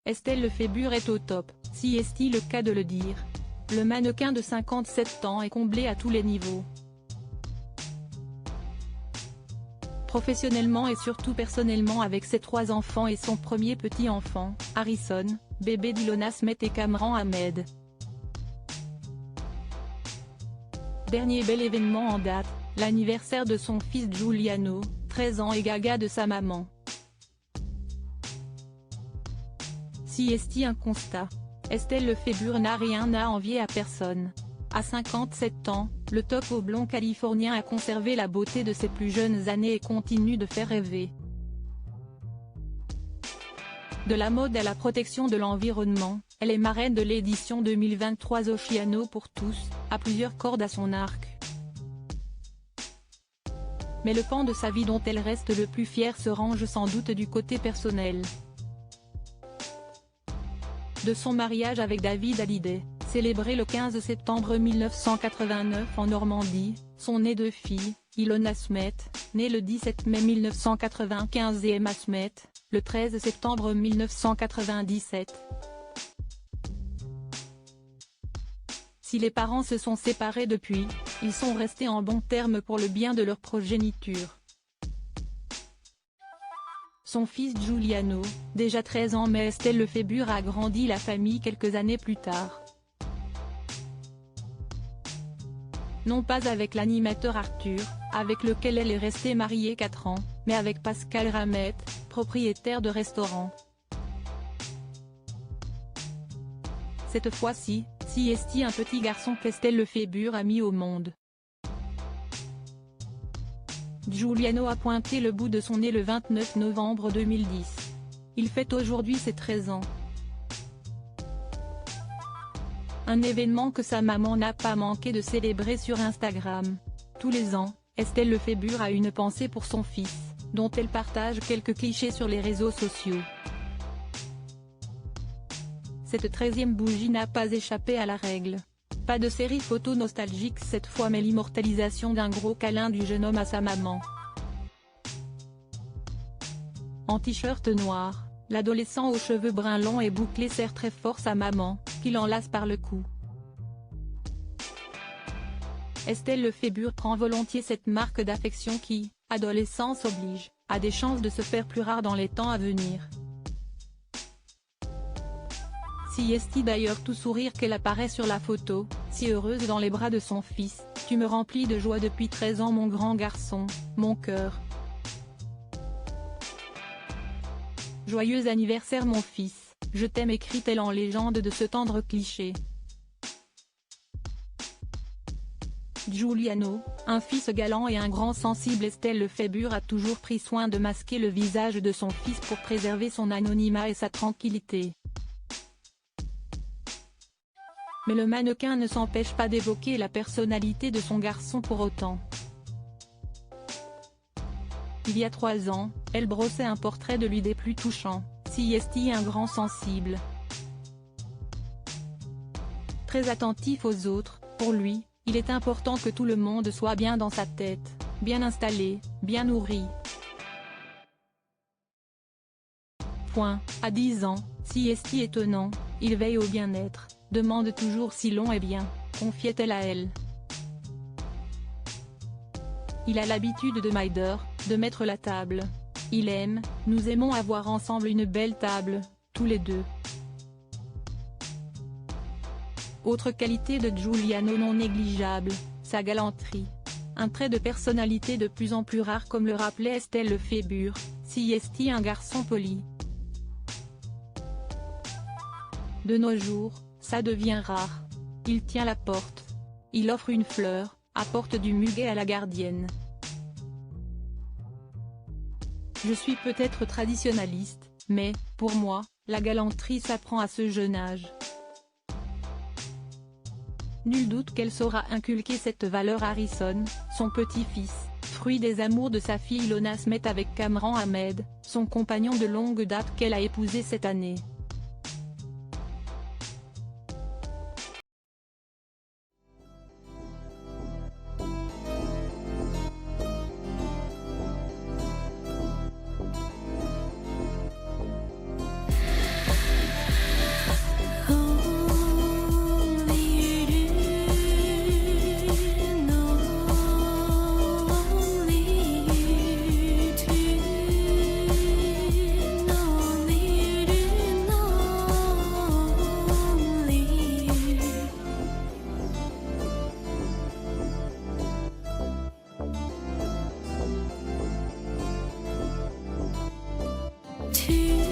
Estelle Lefébure est au top, si est-il le cas de le dire. Le mannequin de 57 ans est comblé à tous les niveaux. Professionnellement et surtout personnellement avec ses 3 enfants et son premier petit-enfant, Harrison, bébé d'Ilona Smith et Kamran Ahmed. Dernier bel événement en date, l'anniversaire de son fils Giuliano, 13 ans et Gaga de sa maman. Si est-il un constat. Estelle Lefébure n'a rien à envier à personne. À 57 ans, le top au blond californien a conservé la beauté de ses plus jeunes années et continue de faire rêver. De la mode à la protection de l'environnement, elle est marraine de l'édition 2023 Oceano pour tous, à plusieurs cordes à son arc. Mais le pan de sa vie dont elle reste le plus fière se range sans doute du côté personnel. De son mariage avec David Hallyday, célébré le 15 septembre 1989 en Normandie, sont nées 2 filles, Ilona Smith, née le 17 mai 1995 et Emma Smith, le 13 septembre 1997. Si les parents se sont séparés depuis, ils sont restés en bons termes pour le bien de leur progéniture. Son fils Giuliano, déjà 13 ans mais Estelle Lefébure a agrandi la famille quelques années plus tard. Non pas avec l'animateur Arthur, avec lequel elle est restée mariée 4 ans, mais avec Pascal Ramette, propriétaire de restaurant. Cette fois-ci, si est-il un petit garçon qu'Estelle Lefébure a mis au monde. Giuliano a pointé le bout de son nez le 29 novembre 2010. Il fête aujourd'hui ses 13 ans. Un événement que sa maman n'a pas manqué de célébrer sur Instagram. Tous les ans, Estelle Lefébure a une pensée pour son fils, dont elle partage quelques clichés sur les réseaux sociaux. Cette 13e bougie n'a pas échappé à la règle. Pas de série photo nostalgique cette fois mais l'immortalisation d'un gros câlin du jeune homme à sa maman. En t-shirt noir, l'adolescent aux cheveux bruns longs et bouclés serre très fort sa maman, qui l'enlace par le cou. Estelle Lefébure prend volontiers cette marque d'affection qui, adolescence oblige, a des chances de se faire plus rare dans les temps à venir. Si est-il d'ailleurs tout sourire qu'elle apparaît sur la photo, si heureuse dans les bras de son fils, tu me remplis de joie depuis 13 ans mon grand garçon, mon cœur. Joyeux anniversaire mon fils, je t'aime écrit-elle en légende de ce tendre cliché. Giuliano, un fils galant et un grand sensible. Estelle Lefébure a toujours pris soin de masquer le visage de son fils pour préserver son anonymat et sa tranquillité. Mais le mannequin ne s'empêche pas d'évoquer la personnalité de son garçon pour autant. Il y a 3 ans, elle brossait un portrait de lui des plus touchants, si est-il un grand sensible. Très attentif aux autres, pour lui, il est important que tout le monde soit bien dans sa tête, bien installé, bien nourri. À 10 ans, si est-il étonnant, il veille au bien-être, demande toujours si l'on est bien, confiait-elle à elle. Il a l'habitude de m'aider, de mettre la table. Il aime, nous aimons avoir ensemble une belle table, tous les deux. Autre qualité de Giuliano non négligeable, sa galanterie. Un trait de personnalité de plus en plus rare comme le rappelait Estelle Lefébure, si est-il un garçon poli. De nos jours, ça devient rare. Il tient la porte. Il offre une fleur, apporte du muguet à la gardienne. Je suis peut-être traditionnaliste, mais, pour moi, la galanterie s'apprend à ce jeune âge. Nul doute qu'elle saura inculquer cette valeur à Harrison, son petit-fils, fruit des amours de sa fille Ilona Smith avec Kamran Ahmed, son compagnon de longue date qu'elle a épousé cette année. tu